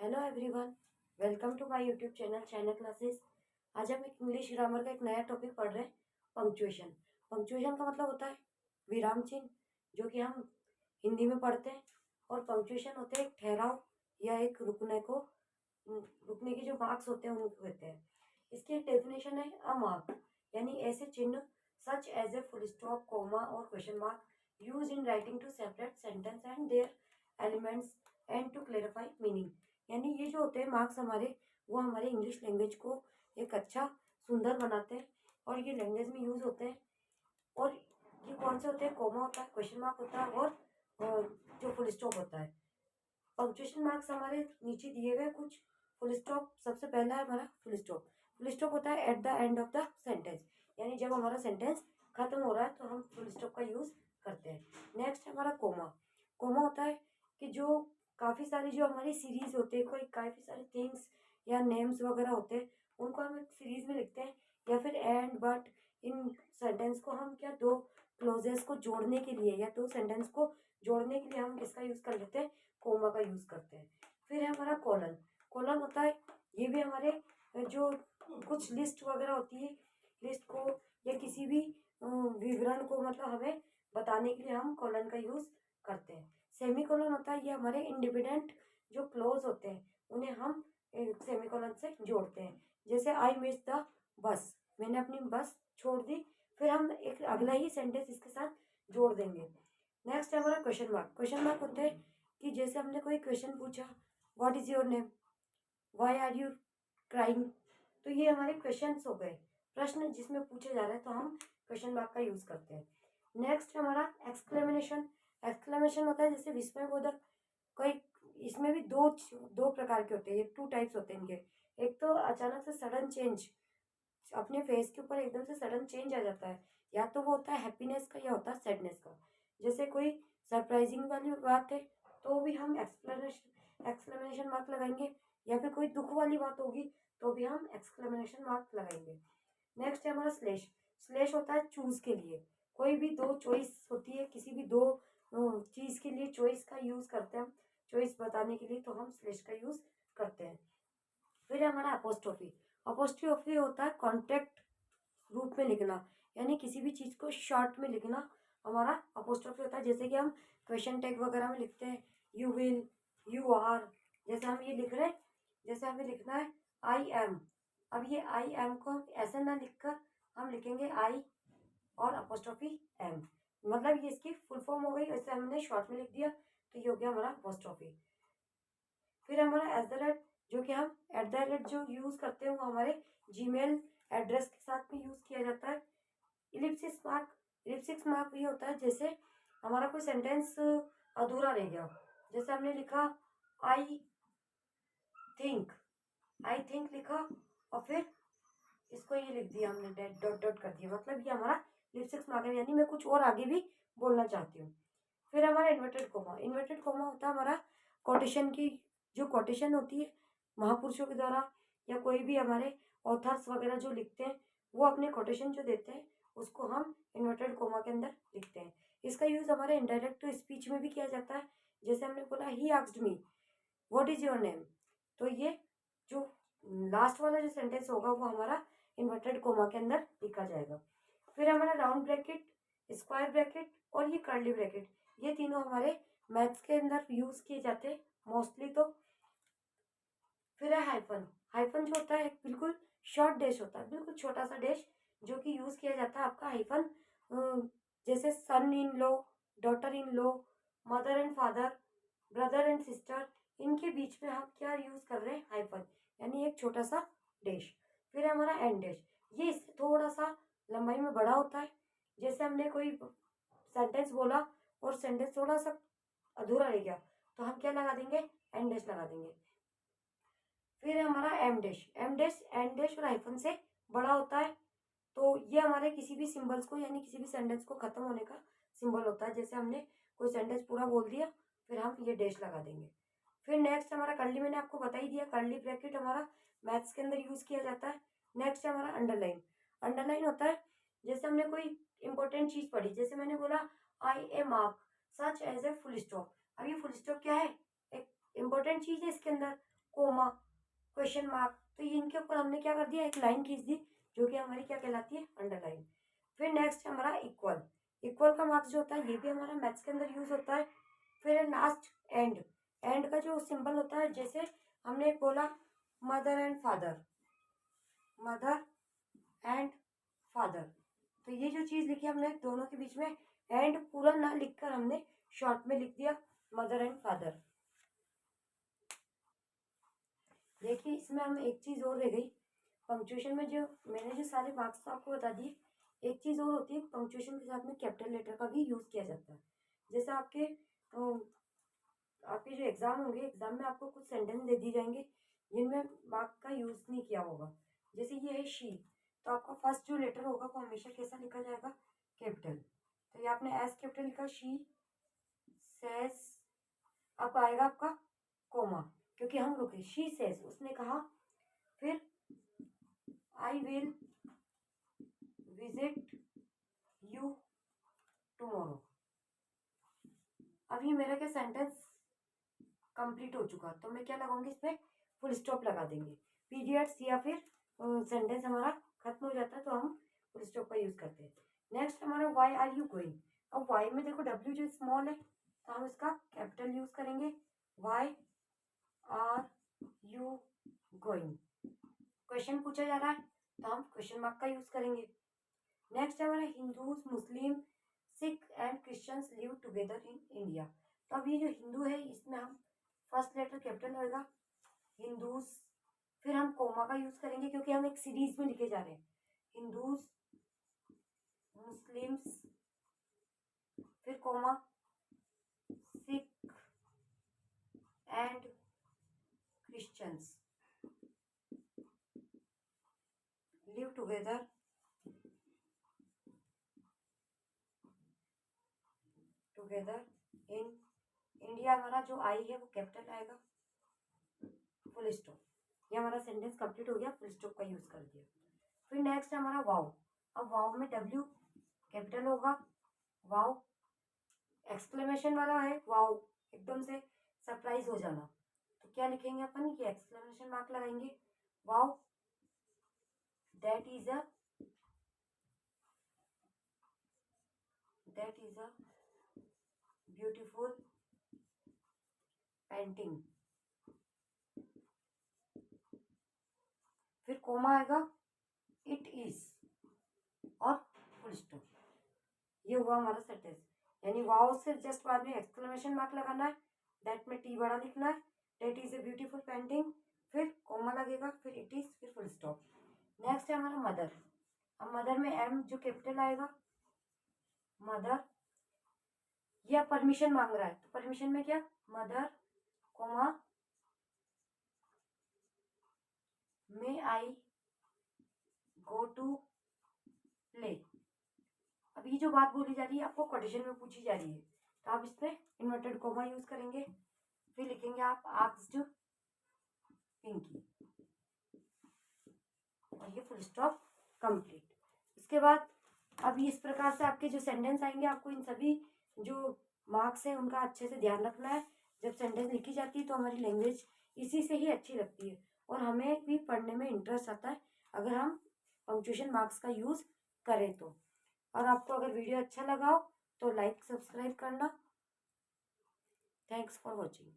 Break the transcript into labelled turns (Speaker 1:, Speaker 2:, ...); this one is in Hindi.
Speaker 1: Hello everyone, welcome to my YouTube channel China classes. आज हम एक इंग्लिश ग्रामर का एक नया टॉपिक पढ़ रहे हैं, पंक्चुएशन। पंक्चुएशन का मतलब होता है विराम चिन्ह, जो कि हम हिंदी में पढ़ते हैं। और पंक्चुएशन होते हैं एक ठहराव या एक रुकने के जो मार्क्स होते हैं उनको कहते हैं। इसकी एक डेफिनेशन है अ मार्क, यानी ऐसे चिन्ह such as a full stop, comma और question mark use in writing to separate sentence and their elements and to clarify meaning. यानी ये जो होते हैं मार्क्स हमारे, वो हमारे इंग्लिश लैंग्वेज को एक अच्छा सुंदर बनाते हैं और ये लैंग्वेज में यूज होते हैं। और ये कौन से होते हैं? कोमा होता है, क्वेश्चन मार्क होता है और जो फुल स्टॉप होता है। पंक्चुएशन मार्क्स हमारे नीचे दिए हुए कुछ। फुल स्टॉप सबसे पहला है हमारा फुल स्टॉप। फुल स्टॉप होता है at the end of the sentence, यानी जब हमारा सेंटेंस खत्म हो रहा है तो हम फुल स्टॉप का यूज करते हैं। नेक्स्ट है हमारा कोमा। कोमा होता है कि जो काफ़ी सारी जो हमारी सीरीज होते हैं, कोई काफ़ी सारे थिंग्स या नेम्स वगैरह होते हैं, उनको हम एक सीरीज में लिखते हैं। या फिर एंड बट, इन सेंटेंस को हम क्या दो क्लोजेस को जोड़ने के लिए या दो सेंटेंस को जोड़ने के लिए हम किसका यूज़ कर लेते हैं? कोमा का यूज़ करते हैं। फिर है हमारा कॉलन। कॉलन होता है, ये भी हमारे जो कुछ लिस्ट वगैरह होती है, लिस्ट को या किसी भी विवरण को मतलब हमें बताने के लिए हम कॉलन का यूज़ करते हैं। सेमी कॉलन होता है, ये हमारे इंडिपेंडेंट जो क्लोज होते हैं उन्हें हम सेमी कॉलन से जोड़ते हैं। जैसे आई मिस द बस, मैंने अपनी बस छोड़ दी, फिर हम एक अगला ही सेंटेंस इसके साथ जोड़ देंगे। नेक्स्ट है हमारा क्वेश्चन मार्क। क्वेश्चन मार्क होते हैं कि जैसे हमने कोई क्वेश्चन पूछा, what is your name, why are you crying, तो ये हमारे क्वेश्चंस हो गए, प्रश्न जिसमें पूछे जा रहे हैं, तो हम क्वेश्चन मार्क का यूज करते हैं। नेक्स्ट है हमारा एक्सक्लेमेशन। एक्सक्लेमेशन होता है जैसे विस्मयबोधक। कोई इसमें भी दो दो प्रकार के होते हैं, टू टाइप्स होते हैं इनके। एक तो अचानक से सडन चेंज, अपने फेस के ऊपर एकदम से सडन चेंज आ जाता है, या तो वो होता है हैप्पीनेस का या होता है सैडनेस का। जैसे कोई सरप्राइजिंग वाली बात है तो भी हम एक्सक्लेमेशन मार्क लगाएंगे, या फिर कोई दुख वाली बात होगी तो भी हम एक्सक्लेमेशन मार्क लगाएंगे। नेक्स्ट है हमारा स्लेश। स्लेश होता है चूज के लिए, कोई भी दो चॉइस होती है, किसी भी दो चीज के लिए चॉइस का यूज करते हैं हम, चॉइस बताने के लिए, तो हम स्लेश का यूज करते हैं। फिर है हमारा अपोस्ट्रोफी। अपोस्ट्रोफी होता है कॉन्ट्रैक्ट रूप में लिखना, यानी किसी भी चीज को शॉर्ट में लिखना हमारा अपोस्ट्रोफी होता है। जैसे कि हम क्वेश्चन टैग वगैरह में लिखते हैं यू विल, यू आर, जैसे हम ये लिख रहे हैं, जैसे हमें लिखना है आई एम। अब ये आई एम को हम ऐसे ना लिखकर हम लिखेंगे आई और अपोस्ट्रोफी एम, मतलब ये इसकी फुल फॉर्म हो गई, ऐसे हमने शॉर्ट में लिख दिया, तो ये हो गया हमारा अपोस्ट्रोफी। फिर हमारा एट द रेट, जो कि हम एट द रेट जो यूज करते हैं वो हमारे जीमेल एड्रेस के साथ में यूज किया जाता है। Ellipsis mark. इलिप्सिस मार्क ये होता है जैसे हमारा कोई सेंटेंस अधूरा रह गया, जैसे हमने लिखा आई थिंक, आई थिंक लिखा और फिर इसको ये लिख दिया हमने, डॉट डॉट कर दिया, मतलब ये हमारा लिप्सिक्स मार्क है, यानी मैं कुछ और आगे भी बोलना चाहती हूँ। फिर हमारा इन्वर्टेड कोमा। इन्वर्टेड कोमा होता है हमारा कोटेशन की, जो कोटेशन होती है महापुरुषों के द्वारा या कोई भी हमारे ऑथर्स वगैरह जो लिखते हैं, वो अपने कोटेशन जो देते हैं उसको हम इन्वर्टेड कोमा के अंदर लिखते हैं। इसका यूज हमारे इनडायरेक्ट स्पीच में भी किया जाता है। जैसे हमने बोला he asked me what is your name, तो ये जो लास्ट वाला जो सेंटेंस होगा वो हमारा इन्वर्टेड कोमा के अंदर लिखा जाएगा। फिर हमारा राउंड ब्रैकेट, स्क्वायर ब्रैकेट और ये कर्ली ब्रैकेट, ये तीनों हमारे मैथ्स के अंदर यूज किए जाते हैं मोस्टली तो। फिर है हाइफन। हाइफन जो होता है बिल्कुल शॉर्ट डैश होता है, बिल्कुल छोटा सा डैश, जो कि यूज किया जाता है आपका हाइफन, जैसे son in law, daughter in law, mother and father, brother and sister, इनके बीच में हम क्या यूज कर रहे हैं? हाइफन, यानी एक छोटा सा डैश। फिर है हमारा एंड डैश, ये इससे थोड़ा सा लंबाई में बड़ा होता है। जैसे हमने कोई सेंटेंस बोला और सेंटेंस थोड़ा सा अधूरा रह गया, तो हम क्या लगा देंगे? एंड डैश लगा देंगे। फिर है हमारा em dash. Em dash and dash और हाइफन से बड़ा होता है, तो ये हमारे किसी भी सिंबल्स को यानी किसी भी सेंटेंस को खत्म होने का सिंबल होता है। जैसे हमने कोई सेंटेंस पूरा बोल दिया, फिर हम ये डैश लगा देंगे। फिर नेक्स्ट हमारा कर्ली, मैंने आपको बता ही दिया, कर्ली ब्रैकेट हमारा मैथ्स के अंदर यूज किया जाता है। नेक्स्ट है हमारा अंडरलाइन। अंडरलाइन होता है जैसे हमने कोई इंपॉर्टेंट चीज पढ़ी, जैसे मैंने बोला I a mark such as a full stop. अब ये फुल स्टॉप क्या है? एक इंपॉर्टेंट चीज है इसके अंदर, कोमा, क्वेश्चन मार्क, तो इनके ऊपर हमने क्या कर दिया, एक लाइन खींच दी जो कि हमारी क्या कहलाती है, अंडरलाइन। फिर नेक्स्ट हमारा इक्वल। इक्वल का मार्क्स जो होता है ये भी हमारा मैथ्स के अंदर यूज होता है। फिर लास्ट एंड। एंड का जो सिंबल होता है, जैसे हमने बोला mother and father, mother and father, तो ये जो चीज लिखी हमने दोनों के बीच में एंड पूरा ना लिखकर हमने शॉर्ट में लिख दिया मदर एंड फादर। देखिए इसमें हम एक चीज और रह गई, पंक्चुएशन में जो मैंने जो सारे मार्क्स तो आपको बता दिए, एक चीज और होती है, पंक्चुएशन के साथ में कैपिटल लेटर का भी यूज किया जाता है। जैसे आपके जो एग्जाम होंगे, एग्जाम में आपको कुछ सेंटेंस दे दी जाएंगे जिनमें मार्क का यूज नहीं किया होगा। जैसे ये है शी, तो आपका फर्स्ट जो लेटर होगा वो हमेशा कैसा लिखा जाएगा, कैपिटल। तो ये आपने एस कैपिटल लिखा, शी सेज, अब आएगा आपका कोमा, क्योंकि हम रुके, शी सेज उसने कहा, फिर I will visit you tomorrow. अब ये मेरा क्या सेंटेंस कंप्लीट हो चुका, तो मैं क्या लगाऊंगी, इस पर फुल स्टॉप लगा देंगे। पीरियड्स या फिर सेंटेंस हमारा खत्म हो जाता है तो हम फुल स्टॉप का यूज करते हैं। नेक्स्ट हमारा वाई आर यू गोइंग। अब वाई में देखो डब्ल्यू जो स्मॉल है तो हम इसका कैपिटल यूज करेंगे, why are you going. Question पूछा जा रहा है तो हम क्वेश्चन मार्क का यूज करेंगे। नेक्स्ट हमारा Hindus, Muslim, Sikh and Christians live together in India. तो अब ये जो हिंदू है इसमें हम फर्स्ट लेटर कैपिटल होएगा, हिंदूज, फिर हम कोमा का यूज करेंगे क्योंकि हम एक सीरीज में लिखे जा रहे हैं, हिंदूज, मुस्लिम्स, फिर comma, Sikh and Christians live together in India. हमारा जो आई है वो कैपिटल आएगा, फुल स्टॉप। ये हमारा सेंटेंस कंप्लीट हो गया, फुल स्टॉप का यूज कर दिया। फिर नेक्स्ट हमारा वाव। अब वाव में डब्ल्यू कैपिटल होगा, वाव एक्सक्लेमेशन वाला है, वाव एकदम से सरप्राइज हो जाना, तो क्या लिखेंगे अपन, ये एक्सक्लेमेशन मार्क लगाएंगे, wow that is a beautiful painting. फिर कोमा आएगा, इट इज, और फुल स्टॉप। ये हुआ हमारा सेंटेंस, यानी वाव से जस्ट बाद में एक्सक्लेमेशन मार्क लगाना है, दैट में टी बड़ा लिखना है, that is a beautiful painting, फिर कोमा लगेगा, फिर इट इज, फिर फुल स्टॉप। नेक्स्ट है हमारा मदर। अब मदर में एम जो कैपिटल आएगा, मदर, या परमिशन मांग रहा है तो परमिशन में क्या, mother comma may I go to play. अब ये जो बात बोली जा रही है आपको क्वेश्चन में पूछी जा रही है तो आप इसमें इन्वर्टेड कोमा यूज करेंगे, फिर लिखेंगे आप आस्क्ड पिंकी, और ये फुल स्टॉप कंप्लीट। इसके बाद अब इस प्रकार से आपके जो सेंटेंस आएंगे, आपको इन सभी जो मार्क्स है उनका अच्छे से ध्यान रखना है। जब सेंटेंस लिखी जाती है तो हमारी लैंग्वेज इसी से ही अच्छी लगती है और हमें भी पढ़ने में इंटरेस्ट आता है अगर हम पंक्चुएशन मार्क्स का यूज करें तो। और आपको अगर वीडियो अच्छा लगा हो तो लाइक सब्सक्राइब करना। Thanks for watching.